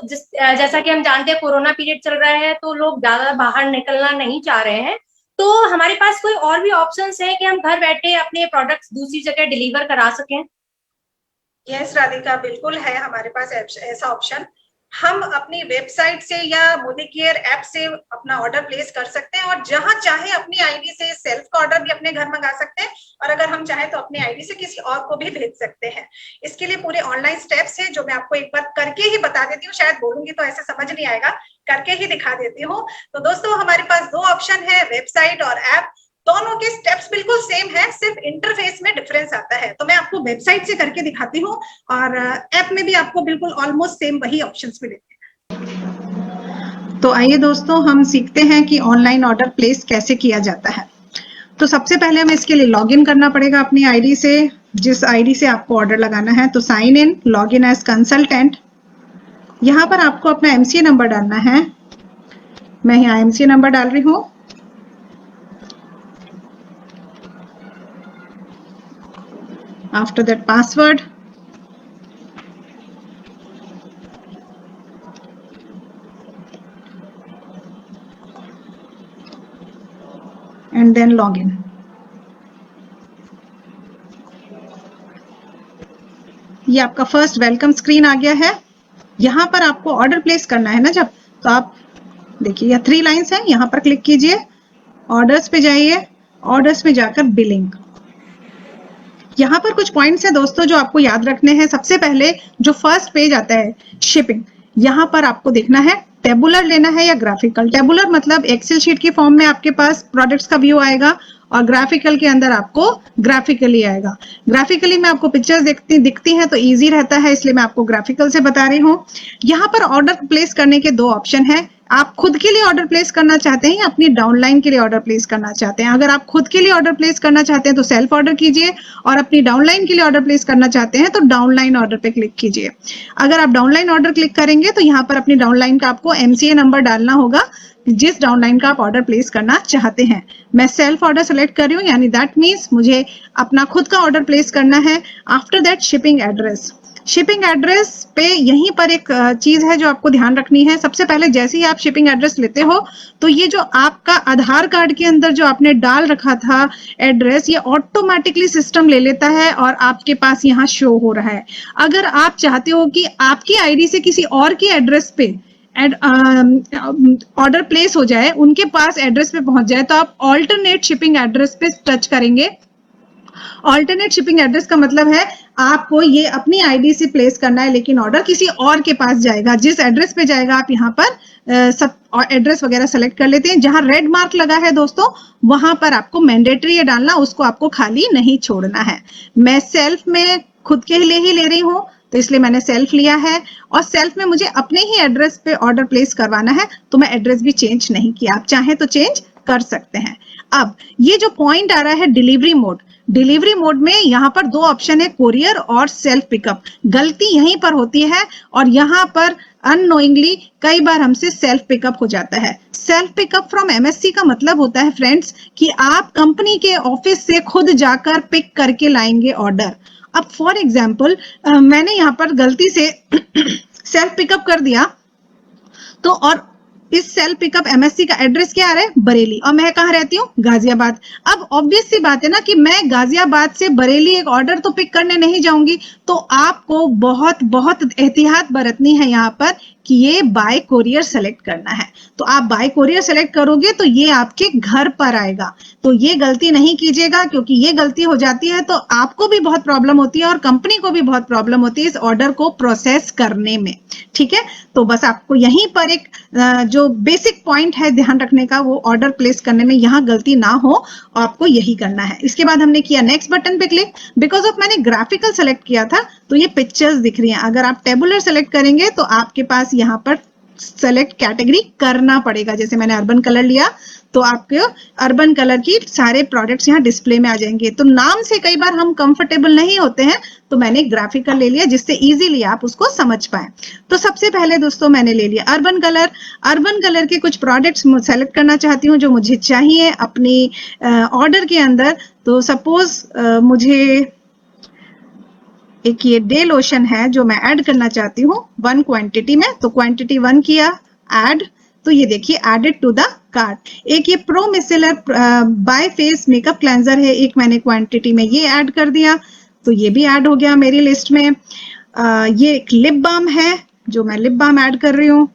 जैसा कि हम जानते हैं कोरोना पीरियड चल रहा है तो लोग ज्यादा बाहर निकलना नहीं चाह रहे हैं, तो हमारे पास कोई और भी ऑप्शंस है कि हम घर बैठे अपने प्रोडक्ट्स दूसरी जगह डिलीवर करा सकें? यस राधिका, बिल्कुल है हमारे पास ऐसा ऑप्शन। हम अपनी वेबसाइट से या मोदी केयर ऐप से अपना ऑर्डर प्लेस कर सकते हैं और जहां चाहे अपनी आईडी से सेल्फ का ऑर्डर भी अपने घर मंगा सकते हैं, और अगर हम चाहें तो अपनी आईडी से किसी और को भी भेज सकते हैं। इसके लिए पूरे ऑनलाइन स्टेप्स हैं जो मैं आपको एक बार करके ही बता देती हूँ, शायद बोलूंगी तो ऐसे समझ नहीं आएगा, करके ही दिखा देती हूँ। तो दोस्तों हमारे पास दो ऑप्शन है, वेबसाइट और ऐप। दोनों के स्टेप्स बिल्कुल सेम है, सिर्फ इंटरफेस में डिफरेंस आता है। तो मैं आपको वेबसाइट से करके दिखाती हूँ और ऐप में भी आपको बिल्कुल ऑलमोस्ट सेम वही ऑप्शंस मिलेंगे। तो आइए दोस्तों हम सीखते हैं कि ऑनलाइन ऑर्डर प्लेस कैसे किया जाता है। तो सबसे पहले हमें इसके लिए लॉगिन करना पड़ेगा अपनी आईडी से, जिस आईडी से आपको ऑर्डर लगाना है। तो sign in, login as consultant. यहाँ पर आपको अपना एमसीए नंबर डालना है। मैं यहाँ एमसीए नंबर डाल रही हूँ। After that password, and then login. ये आपका फर्स्ट वेलकम स्क्रीन आ गया है। यहाँ पर आपको ऑर्डर प्लेस करना है ना जब, तो आप देखिए यह 3 लाइन्स है, यहाँ पर क्लिक कीजिए, ऑर्डर्स पे जाइए, ऑर्डर्स में जाकर बिलिंग। यहाँ पर कुछ पॉइंट्स है दोस्तों जो आपको याद रखने हैं। सबसे पहले जो फर्स्ट पेज आता है शिपिंग, यहाँ पर आपको देखना है टेबुलर लेना है या ग्राफिकल। टेबुलर मतलब एक्सेल शीट की फॉर्म में आपके पास प्रोडक्ट्स का व्यू आएगा, और ग्राफिकल के अंदर आपको ग्राफिकली आएगा। ग्राफिकली में आपको पिक्चर्स दिखती हैं तो इजी रहता है, इसलिए मैं आपको ग्राफिकल से बता रही हूँ। यहाँ पर ऑर्डर प्लेस करने के 2 ऑप्शन है। आप खुद के लिए ऑर्डर प्लेस करना चाहते हैं या अपनी डाउनलाइन के लिए ऑर्डर प्लेस करना चाहते हैं। अगर आप खुद के लिए ऑर्डर प्लेस करना चाहते हैं तो सेल्फ ऑर्डर कीजिए, और अपनी डाउनलाइन के लिए ऑर्डर प्लेस करना चाहते हैं तो डाउनलाइन ऑर्डर पे क्लिक कीजिए। अगर आप डाउनलाइन ऑर्डर क्लिक करेंगे तो यहाँ पर अपनी डाउनलाइन का आपको एमसीए नंबर डालना होगा, जिस डाउनलाइन का आप ऑर्डर प्लेस करना चाहते हैं। मैं सेल्फ ऑर्डर सेलेक्ट कर रही हूँ, यानी दैट मीन्स मुझे अपना खुद का ऑर्डर प्लेस करना है। After that shipping address. Shipping address पे यहीं पर एक चीज है जो आपको ध्यान रखनी है। सबसे पहले जैसे ही आप शिपिंग एड्रेस लेते हो तो ये जो आपका आधार कार्ड के अंदर जो आपने डाल रखा था एड्रेस, ये ऑटोमेटिकली सिस्टम ले लेता है और आपके पास यहाँ शो हो रहा है। अगर आप चाहते हो कि आपकी आईडी से किसी और की एड्रेस पे ऑर्डर प्लेस हो जाए, उनके पास एड्रेस पे पहुंच जाए, तो आप ऑल्टरनेट शिपिंग एड्रेस पे टच करेंगे। ऑल्टरनेट शिपिंग एड्रेस का मतलब है आपको ये अपनी आईडी से प्लेस करना है, लेकिन ऑर्डर किसी और के पास जाएगा। जिस एड्रेस पे जाएगा आप यहाँ पर सब एड्रेस वगैरह सेलेक्ट कर लेते हैं। जहां रेड मार्क लगा है दोस्तों, वहां पर आपको मैंडेटरी है डालना, उसको आपको खाली नहीं छोड़ना है। मैं सेल्फ में खुद के लिए ही ले रही हूँ, तो इसलिए मैंने सेल्फ लिया है, और सेल्फ में मुझे अपने ही एड्रेस पे ऑर्डर प्लेस करवाना है, तो मैं एड्रेस भी चेंज नहीं किया। आप चाहें तो चेंज कर सकते हैं। अब ये जो पॉइंट आ रहा है डिलीवरी मोड, डिलीवरी मोड में यहाँ पर 2 ऑप्शन है, कोरियर और सेल्फ पिकअप। गलती यहीं पर होती है, और यहाँ पर अननोइंगली कई बार हमसे सेल्फ पिकअप हो जाता है। सेल्फ पिकअप फ्रॉम एमएससी का मतलब होता है फ्रेंड्स कि आप कंपनी के ऑफिस से खुद जाकर पिक करके लाएंगे ऑर्डर। अब फॉर एग्जाम्पल मैंने यहाँ पर गलती से सेल्फ पिकअप कर दिया, तो और इस सेल्फ पिकअप एमएससी का एड्रेस क्या आ रहा है, बरेली, और मैं कहाँ रहती हूँ, गाजियाबाद। अब ऑब्वियस सी बात है ना कि मैं गाजियाबाद से बरेली एक ऑर्डर तो पिक करने नहीं जाऊंगी, तो आपको बहुत बहुत एहतियात बरतनी है यहाँ पर कि ये बाय कोरियर सेलेक्ट करना है। तो आप बाय कोरियर सेलेक्ट करोगे तो ये आपके घर पर आएगा। तो ये गलती नहीं कीजिएगा, क्योंकि ये गलती हो जाती है तो आपको भी बहुत प्रॉब्लम होती है और कंपनी को भी बहुत प्रॉब्लम होती है इस ऑर्डर को प्रोसेस करने में। ठीक है, तो बस आपको यहीं पर एक जो बेसिक पॉइंट है ध्यान रखने का, वो ऑर्डर प्लेस करने में यहाँ गलती ना हो, आपको यही करना है। इसके बाद हमने किया नेक्स्ट बटन पे क्लिक। बिकॉज ऑफ मैंने ग्राफिकल सेलेक्ट किया था तो ये पिक्चर्स दिख रही हैं। अगर आप टेबुलर सेलेक्ट करेंगे तो आपके पास यहाँ पर सेलेक्ट कैटेगरी करना पड़ेगा। जैसे मैंने अर्बन कलर लिया तो आपके अर्बन कलर की सारे प्रोडक्ट्स यहाँ डिस्प्ले में आ जाएंगे। तो नाम से कई बार हम कंफर्टेबल नहीं होते हैं, तो मैंने ग्राफिकल ले लिया जिससे इजीली आप उसको समझ पाए। तो सबसे पहले दोस्तों मैंने ले लिया अर्बन कलर। अर्बन कलर के कुछ प्रोडक्ट्स सेलेक्ट करना चाहती हूँ जो मुझे चाहिए अपनी ऑर्डर के अंदर। तो सपोज मुझे एक ये डे लोशन है जो मैं ऐड करना चाहती हूँ 1 क्वांटिटी में, तो क्वांटिटी 1 किया ऐड, तो ये देखिए एडेड टू द कार्ट। एक ये pro micellar by face makeup cleanser है, एक मैंने क्वांटिटी में ये ऐड कर दिया, तो ये भी ऐड हो गया मेरी लिस्ट में। ये एक लिप बाम है जो मैं लिप बाम ऐड कर रही हूँ,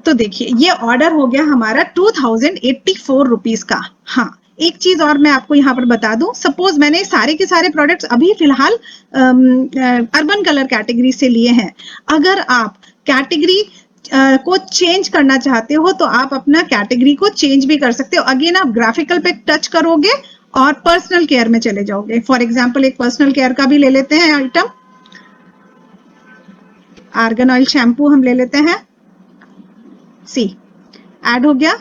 तो देखिए ये ऑर्डर हो गया हमारा 2084 रुपीज का। हाँ, एक चीज और मैं आपको यहाँ पर बता दूं, सपोज मैंने सारे के सारे प्रोडक्ट्स अभी फिलहाल अर्बन कलर कैटेगरी से लिए हैं। अगर आप कैटेगरी को चेंज करना चाहते हो तो आप अपना कैटेगरी को चेंज भी कर सकते हो। अगेन आप ग्राफिकल पे टच करोगे और पर्सनल केयर में चले जाओगे। फॉर एग्जाम्पल एक पर्सनल केयर का भी ले लेते हैं आइटम, आर्गन ऑयल शैम्पू हम ले लेते हैं, सी ऐड हो गया।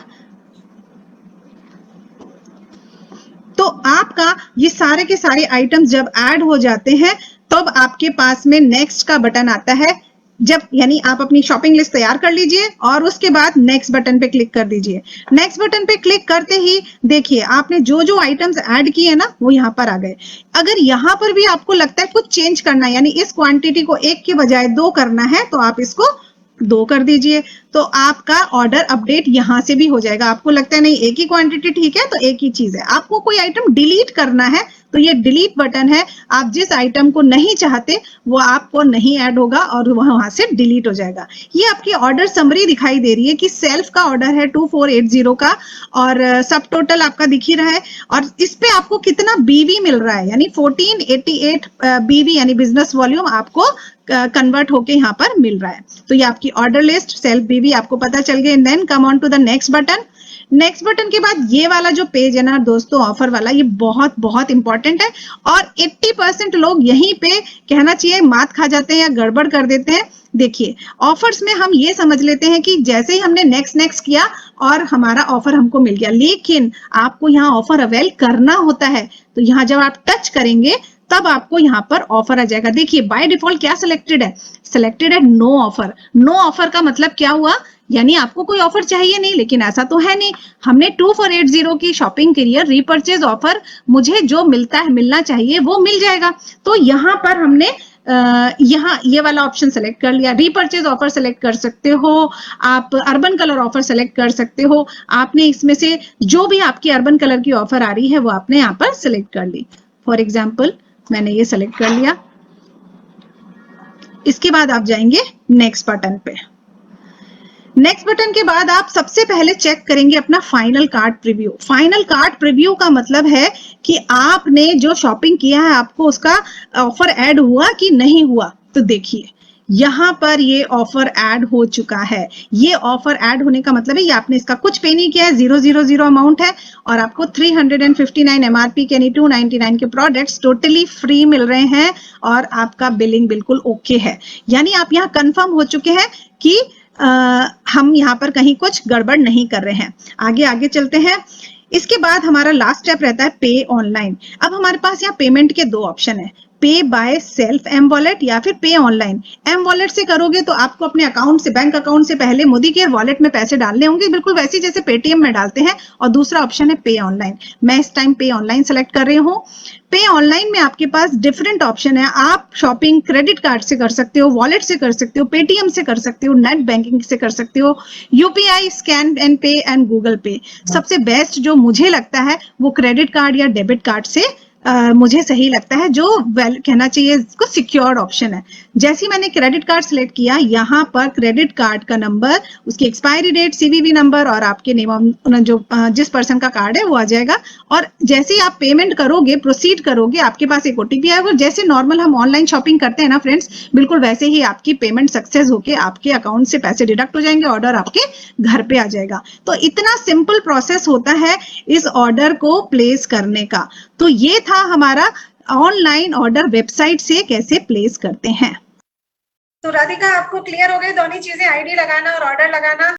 तो आपका ये सारे के सारे आइटम्स जब ऐड हो जाते हैं तब आपके पास में नेक्स्ट का बटन आता है। जब यानी आप अपनी शॉपिंग लिस्ट तैयार कर लीजिए और उसके बाद नेक्स्ट बटन पे क्लिक कर दीजिए। नेक्स्ट बटन पे क्लिक करते ही देखिए आपने जो जो आइटम्स ऐड किए ना वो यहाँ पर आ गए। अगर यहाँ पर भी आपको लगता है कुछ चेंज करना है, यानी इस क्वांटिटी को 1 के बजाय 2 करना है, तो आप इसको 2 कर दीजिए, तो आपका ऑर्डर अपडेट यहां से भी हो जाएगा। आपको लगता है नहीं एक ही क्वांटिटी ठीक है, तो एक ही चीज है। आपको कोई आइटम डिलीट करना है तो ये डिलीट बटन है, आप जिस आइटम को नहीं चाहते वो आपको नहीं ऐड होगा और वहां से डिलीट हो जाएगा। ये आपकी ऑर्डर समरी दिखाई दे रही है कि सेल्फ का ऑर्डर है 2480 का और सब टोटल आपका दिख ही रहा है, और इस पे आपको कितना बीवी मिल रहा है, यानी 1488 बीवी यानी बिजनेस वॉल्यूम आपको कन्वर्ट होके यहाँ पर मिल रहा है। तो ये आपकी ऑर्डर लिस्ट सेल्फ बीवी आपको पता चल गई। Then come on to the next button. Next button के बाद ये वाला जो पेज है ना दोस्तों, ऑफर वाला, ये बहुत बहुत इंपॉर्टेंट है और 80% लोग यहीं पे कहना चाहिए मात खा जाते हैं या गड़बड़ कर देते हैं। देखिए ऑफर्स में हम ये समझ लेते हैं कि जैसे ही हमने नेक्स्ट किया और हमारा ऑफर हमको मिल गया, लेकिन आपको यहाँ ऑफर अवेल करना होता है। तो यहाँ जब आप टच करेंगे तब आपको यहाँ पर ऑफर आ जाएगा। देखिए बाय डिफॉल्ट क्या सिलेक्टेड है, सिलेक्टेड है नो ऑफर। नो ऑफर का मतलब क्या हुआ, यानी आपको कोई ऑफर चाहिए नहीं, लेकिन ऐसा तो है नहीं। हमने 2480 की शॉपिंग के लिए रीपर्चेज ऑफर मुझे जो मिलता है मिलना चाहिए वो मिल जाएगा। तो यहाँ पर हमने यहाँ ये वाला ऑप्शन सेलेक्ट कर लिया। रीपर्चेज ऑफर सेलेक्ट कर सकते हो आप, अर्बन कलर ऑफर सेलेक्ट कर सकते हो। आपने इसमें से जो भी आपकी अर्बन कलर की ऑफर आ रही है वो आपने यहाँ पर सिलेक्ट कर ली। फॉर एग्जाम्पल मैंने ये सेलेक्ट कर लिया। इसके बाद आप जाएंगे नेक्स्ट बटन पे। नेक्स्ट बटन के बाद आप सबसे पहले चेक करेंगे अपना final cart preview. Final cart preview का मतलब है कि आपने जो शॉपिंग किया है आपको उसका ऑफर ऐड हुआ कि नहीं हुआ। तो देखिए यहाँ पर ये ऑफर ऐड हो चुका है। ये ऑफर ऐड होने का मतलब है ये आपने इसका कुछ पे नहीं किया है, 000 अमाउंट है और आपको 359 एमआरपी के यानी 299 के प्रोडक्ट्स टोटली फ्री मिल रहे हैं और आपका बिलिंग बिल्कुल ओके है। यानी आप यहाँ कंफर्म हो चुके हैं कि हम यहाँ पर कहीं कुछ गड़बड़ नहीं कर रहे हैं। आगे चलते हैं। इसके बाद हमारा लास्ट स्टेप रहता है पे ऑनलाइन। अब हमारे पास यहाँ पेमेंट के 2 ऑप्शन है, पे बाय सेल्फ एम वॉलेट या फिर पे ऑनलाइन। एम वॉलेट से करोगे तो आपको अपने अकाउंट से, बैंक अकाउंट से पहले मोदी केयर वॉलेट में पैसे डालने होंगे, बिल्कुल वैसे जैसे पेटीएम में डालते हैं। और दूसरा ऑप्शन है पे ऑनलाइन। मैं इस टाइम पे ऑनलाइन सेलेक्ट कर रही हूँ। पे ऑनलाइन में आपके पास डिफरेंट ऑप्शन है। आप शॉपिंग क्रेडिट कार्ड से कर सकते हो, वॉलेट से कर सकते हो, पेटीएम से कर सकते हो, नेट बैंकिंग से कर सकते हो, यूपीआई, स्कैन एंड पे एंड गूगल पे। सबसे बेस्ट जो मुझे लगता है वो क्रेडिट कार्ड या डेबिट कार्ड से मुझे सही लगता है, जो कहना चाहिए इसको सिक्योर्ड ऑप्शन है। जैसे मैंने क्रेडिट कार्ड सिलेक्ट किया, यहाँ पर क्रेडिट कार्ड का नंबर, उसकी एक्सपायरी डेट, सीवीवी नंबर और आपके नेम जो जिस पर्सन का कार्ड है वो आ जाएगा। और जैसे ही आप पेमेंट करोगे, प्रोसीड करोगे, आपके पास एक ओटीपी आएगा। जैसे नॉर्मल हम ऑनलाइन शॉपिंग करते हैं ना फ्रेंड्स, बिल्कुल वैसे ही आपकी पेमेंट सक्सेस होके आपके अकाउंट से पैसे डिडक्ट हो जाएंगे, ऑर्डर आपके घर पे आ जाएगा। तो इतना सिंपल प्रोसेस होता है इस ऑर्डर को प्लेस करने का। तो ये था हमारा ऑनलाइन ऑर्डर वेबसाइट से कैसे प्लेस करते हैं। तो राधिका आपको क्लियर हो गई दोनों चीजें, आईडी लगाना और ऑर्डर लगाना?